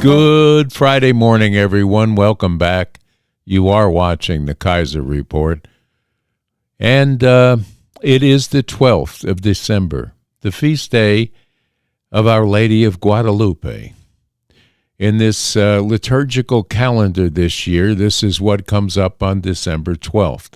Good Friday morning, everyone. Welcome back. You are watching the Kaiser Report. And it is the 12th of December, the feast day of Our Lady of Guadalupe. In this liturgical calendar this year, this is what comes up on December 12th.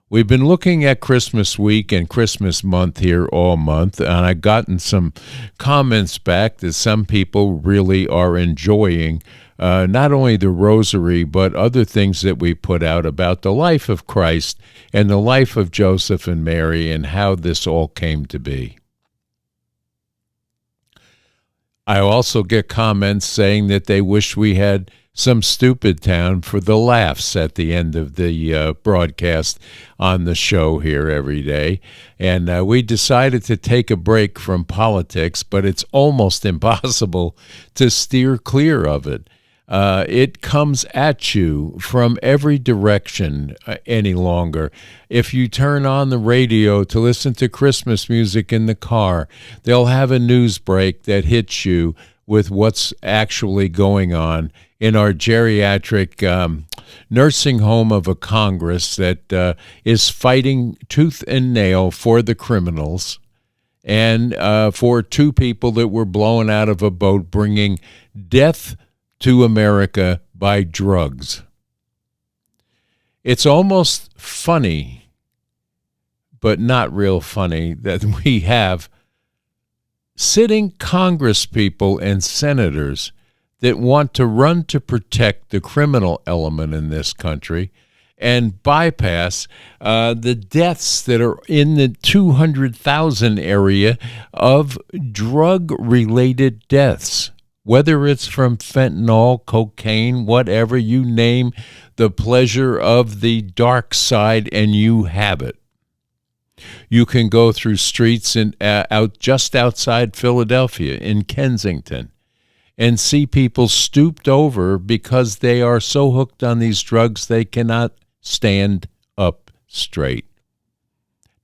We've been looking at Christmas week and Christmas month here all month, and I've gotten some comments back that some people really are enjoying not only the rosary, but other things that we put out about the life of Christ and the life of Joseph and Mary and how this all came to be. I also get comments saying that they wish we had some Stupid Town for the laughs at the end of the broadcast on the show here every day. And we decided to take a break from politics, but it's almost impossible to steer clear of it. It comes at you from every direction any longer. If you turn on the radio to listen to Christmas music in the car, they'll have a news break that hits you with what's actually going on in our geriatric nursing home of a Congress that is fighting tooth and nail for the criminals and for two people that were blown out of a boat bringing death to America by drugs. It's almost funny, but not real funny, that we have sitting congresspeople and senators that want to run to protect the criminal element in this country and bypass the deaths that are in the 200,000 area of drug-related deaths, whether it's from fentanyl, cocaine, whatever, you name the pleasure of the dark side and you have it. You can go through streets just outside Philadelphia in Kensington and see people stooped over because they are so hooked on these drugs they cannot stand up straight.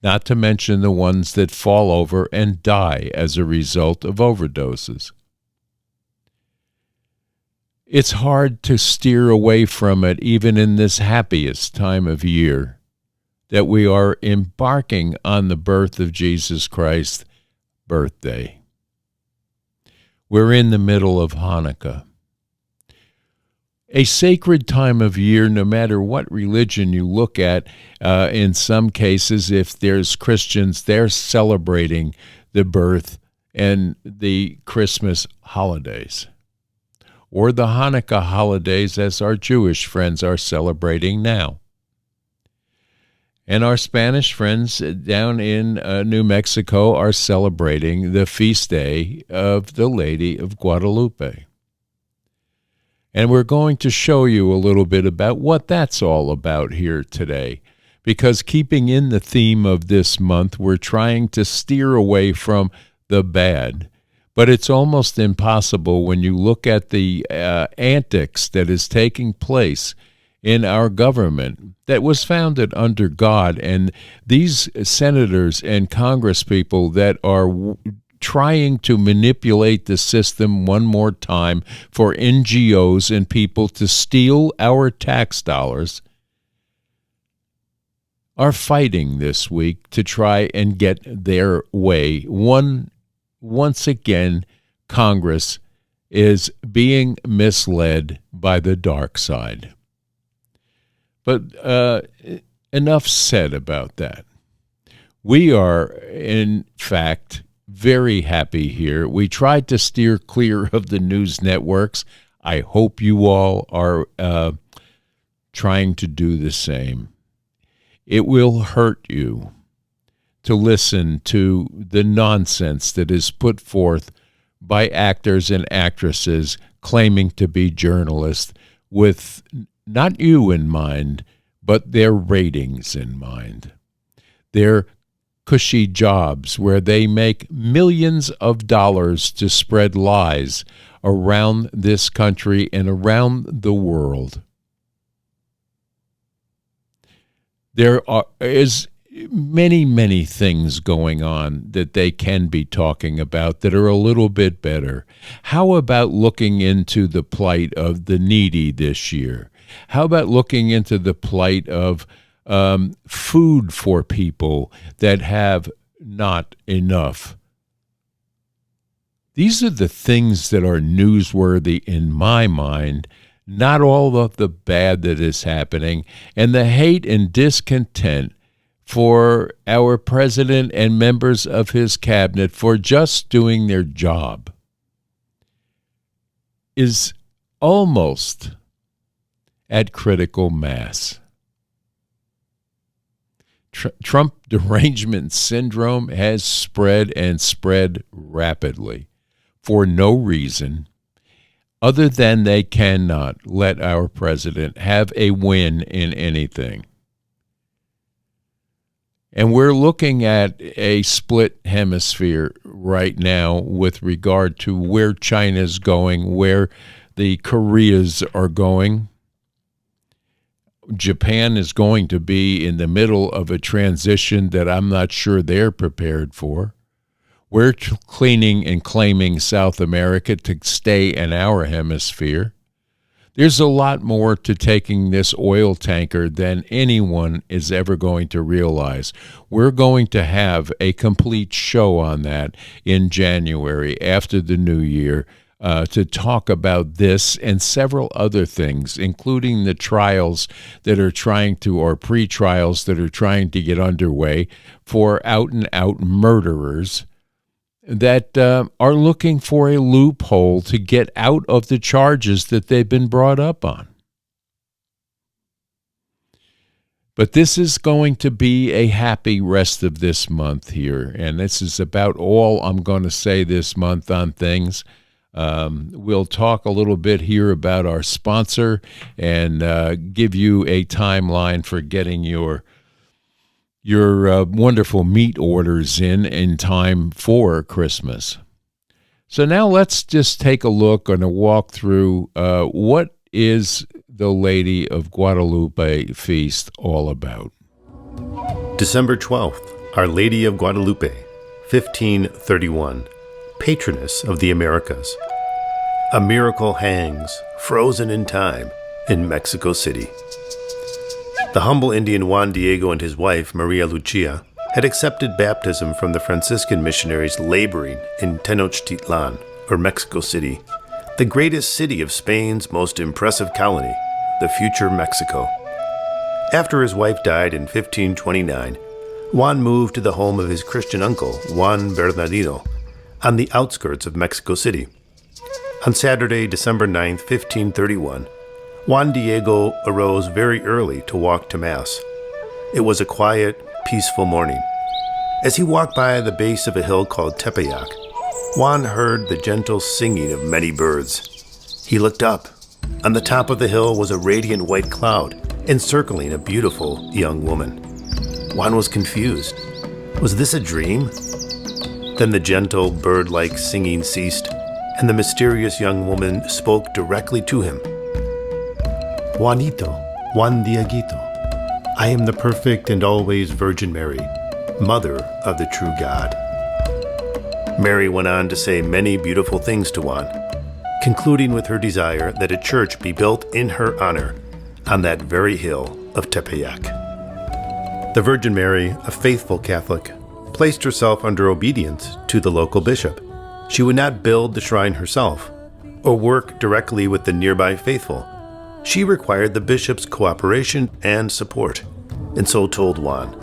Not to mention the ones that fall over and die as a result of overdoses. It's hard to steer away from it even in this happiest time of year that we are embarking on the birth of Jesus Christ's birthday. We're in the middle of Hanukkah, a sacred time of year, no matter what religion you look at. In some cases, if there's Christians, they're celebrating the birth and the Christmas holidays, or the Hanukkah holidays as our Jewish friends are celebrating now. And our Spanish friends down in New Mexico are celebrating the feast day of the Lady of Guadalupe. And we're going to show you a little bit about what that's all about here today. Because keeping in the theme of this month, we're trying to steer away from the bad. But it's almost impossible when you look at the antics that is taking place in our government that was founded under God, and these senators and congresspeople that are trying to manipulate the system one more time for NGOs and people to steal our tax dollars are fighting this week to try and get their way. Once again, Congress is being misled by the dark side. But enough said about that. We are, in fact, very happy here. We tried to steer clear of the news networks. I hope you all are trying to do the same. It will hurt you to listen to the nonsense that is put forth by actors and actresses claiming to be journalists with not you in mind, but their ratings in mind. Their cushy jobs where they make millions of dollars to spread lies around this country and around the world. There is many, many things going on that they can be talking about that are a little bit better. How about looking into the plight of the needy this year? How about looking into the plight of food for people that have not enough? These are the things that are newsworthy in my mind, not all of the bad that is happening and the hate and discontent for our president and members of his cabinet for just doing their job is almost at critical mass. Trump derangement syndrome has spread and spread rapidly for no reason other than they cannot let our president have a win in anything. And we're looking at a split hemisphere right now with regard to where China's going, where the Koreas are going. Japan is going to be in the middle of a transition that I'm not sure they're prepared for. We're cleaning and claiming South America to stay in our hemisphere. There's a lot more to taking this oil tanker than anyone is ever going to realize. We're going to have a complete show on that in January after the new year to talk about this and several other things, including the trials that are trying to, or pre-trials that are trying to get underway for out-and-out murderers that are looking for a loophole to get out of the charges that they've been brought up on. But this is going to be a happy rest of this month here, and this is about all I'm going to say this month on things. We'll talk a little bit here about our sponsor and give you a timeline for getting your wonderful meat orders in time for Christmas. So now let's just take a look and a walk through what is the Lady of Guadalupe feast all about. December 12th, Our Lady of Guadalupe, 1531, patroness of the Americas. A miracle hangs, frozen in time, in Mexico City. The humble Indian Juan Diego and his wife, Maria Lucia, had accepted baptism from the Franciscan missionaries laboring in Tenochtitlan, or Mexico City, the greatest city of Spain's most impressive colony, the future Mexico. After his wife died in 1529, Juan moved to the home of his Christian uncle, Juan Bernardino, on the outskirts of Mexico City. On Saturday, December 9, 1531, Juan Diego arose very early to walk to Mass. It was a quiet, peaceful morning. As he walked by the base of a hill called Tepeyac, Juan heard the gentle singing of many birds. He looked up. On the top of the hill was a radiant white cloud encircling a beautiful young woman. Juan was confused. Was this a dream? Then the gentle, bird-like singing ceased, and the mysterious young woman spoke directly to him. Juanito, Juan Dieguito, I am the perfect and always Virgin Mary, Mother of the true God. Mary went on to say many beautiful things to Juan, concluding with her desire that a church be built in her honor on that very hill of Tepeyac. The Virgin Mary, a faithful Catholic, placed herself under obedience to the local bishop. She would not build the shrine herself or work directly with the nearby faithful. She required the bishop's cooperation and support, and so told Juan,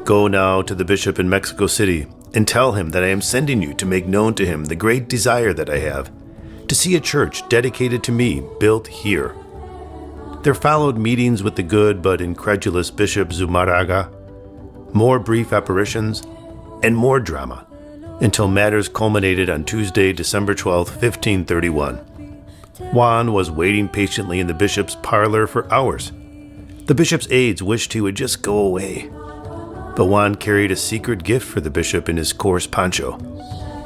"Go now to the bishop in Mexico City and tell him that I am sending you to make known to him the great desire that I have, to see a church dedicated to me built here." There followed meetings with the good but incredulous Bishop Zumarraga, more brief apparitions, and more drama, until matters culminated on Tuesday, December 12, 1531. Juan was waiting patiently in the bishop's parlor for hours. The bishop's aides wished he would just go away. But Juan carried a secret gift for the bishop in his coarse poncho.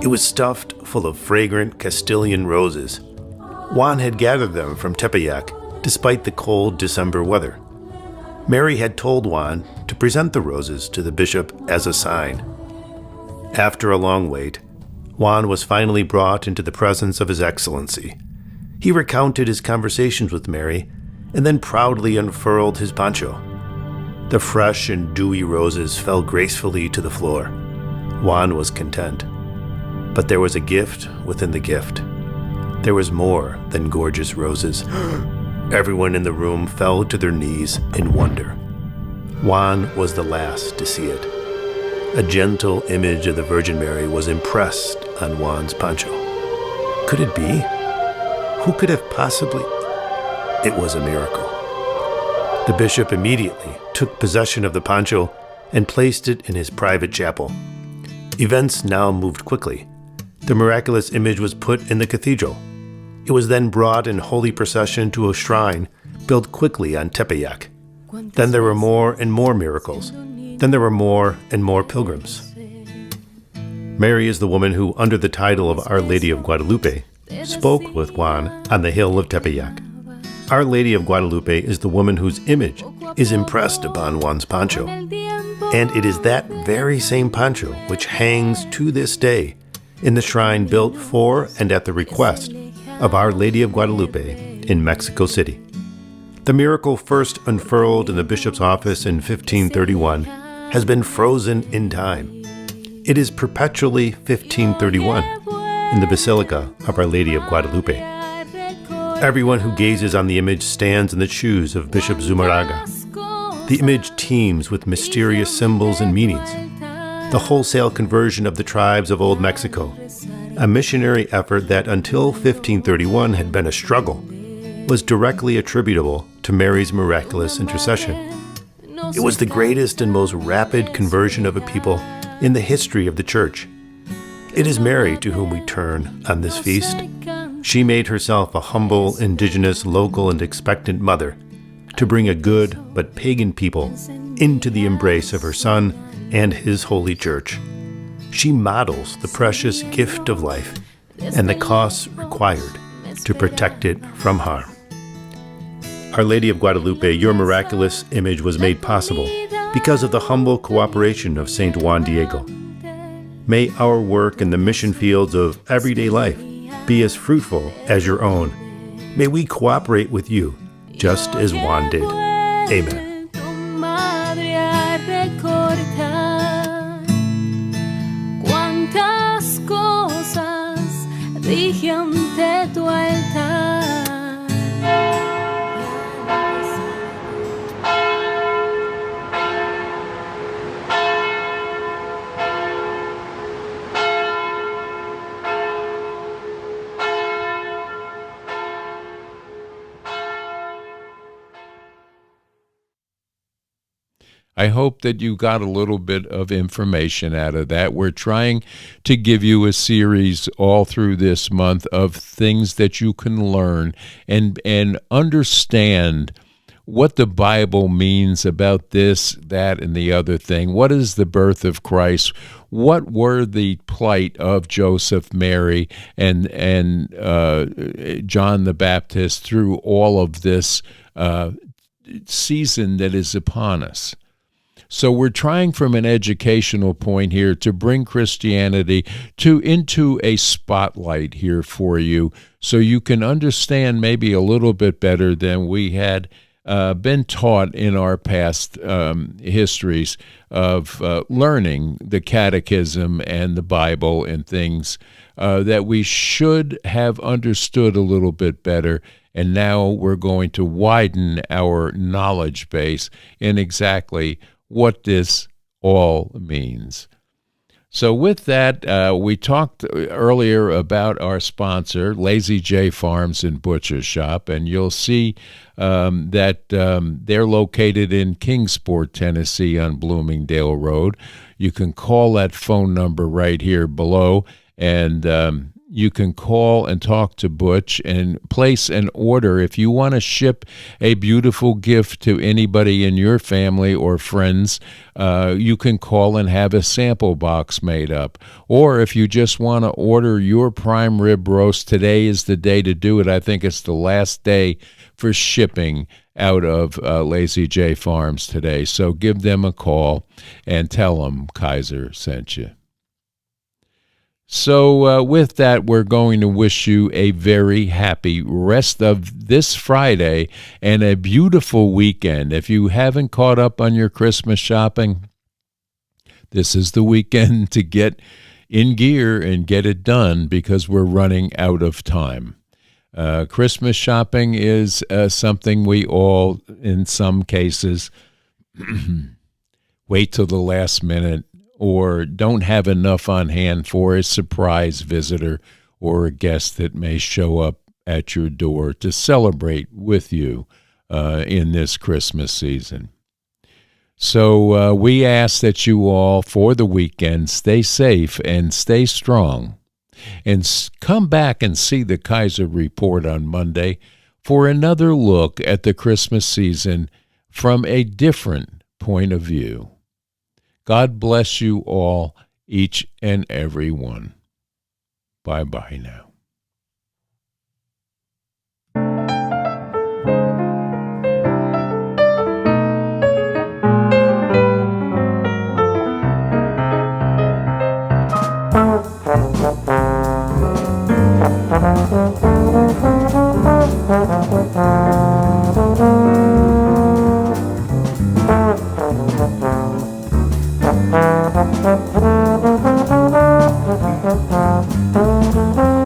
It was stuffed full of fragrant Castilian roses. Juan had gathered them from Tepeyac, despite the cold December weather. Mary had told Juan to present the roses to the bishop as a sign. After a long wait, Juan was finally brought into the presence of His Excellency. He recounted his conversations with Mary and then proudly unfurled his poncho. The fresh and dewy roses fell gracefully to the floor. Juan was content. But there was a gift within the gift. There was more than gorgeous roses. Everyone in the room fell to their knees in wonder. Juan was the last to see it. A gentle image of the Virgin Mary was impressed on Juan's poncho. Could it be? Who could have possibly? It was a miracle. The bishop immediately took possession of the poncho and placed it in his private chapel. Events now moved quickly. The miraculous image was put in the cathedral. It was then brought in holy procession to a shrine built quickly on Tepeyac. Then there were more and more miracles. Then there were more and more pilgrims. Mary is the woman who, under the title of Our Lady of Guadalupe, spoke with Juan on the hill of Tepeyac. Our Lady of Guadalupe is the woman whose image is impressed upon Juan's poncho. And it is that very same poncho which hangs to this day in the shrine built for and at the request of Our Lady of Guadalupe in Mexico City. The miracle first unfurled in the bishop's office in 1531 has been frozen in time. It is perpetually 1531 in the Basilica of Our Lady of Guadalupe. Everyone who gazes on the image stands in the shoes of Bishop Zumarraga. The image teems with mysterious symbols and meanings. The wholesale conversion of the tribes of Old Mexico, a missionary effort that until 1531 had been a struggle, was directly attributable to Mary's miraculous intercession. It was the greatest and most rapid conversion of a people in the history of the Church. It is Mary to whom we turn on this feast. She made herself a humble, indigenous, local, and expectant mother to bring a good but pagan people into the embrace of her Son and His holy Church. She models the precious gift of life and the costs required to protect it from harm. Our Lady of Guadalupe, your miraculous image was made possible because of the humble cooperation of Saint Juan Diego. May our work in the mission fields of everyday life be as fruitful as your own. May we cooperate with you just as Juan did. Amen. Cuántas cosas dije ante tu altar. I hope that you got a little bit of information out of that. We're trying to give you a series all through this month of things that you can learn and understand what the Bible means about this, that, and the other thing. What is the birth of Christ? What were the plight of Joseph, Mary, and John the Baptist through all of this season that is upon us? So we're trying from an educational point here to bring Christianity into a spotlight here for you so you can understand maybe a little bit better than we had been taught in our past histories of learning the catechism and the Bible and things that we should have understood a little bit better. And now we're going to widen our knowledge base in exactly what this all means. So with that, we talked earlier about our sponsor, Lazy J Farms and Butcher Shop, and you'll see that they're located in Kingsport, Tennessee on Bloomingdale Road. You can call that phone number right here below, and you can call and talk to Butch and place an order. If you want to ship a beautiful gift to anybody in your family or friends, you can call and have a sample box made up. Or if you just want to order your prime rib roast, today is the day to do it. I think it's the last day for shipping out of Lazy J Farms today. So give them a call and tell them Kaiser sent you. So with that, we're going to wish you a very happy rest of this Friday and a beautiful weekend. If you haven't caught up on your Christmas shopping, this is the weekend to get in gear and get it done because we're running out of time. Christmas shopping is something we all, in some cases, wait till the last minute or don't have enough on hand for a surprise visitor or a guest that may show up at your door to celebrate with you in this Christmas season. So we ask that you all, for the weekend, stay safe and stay strong. And come back and see the Kaiser Report on Monday for another look at the Christmas season from a different point of view. God bless you all, each and every one. Bye-bye now.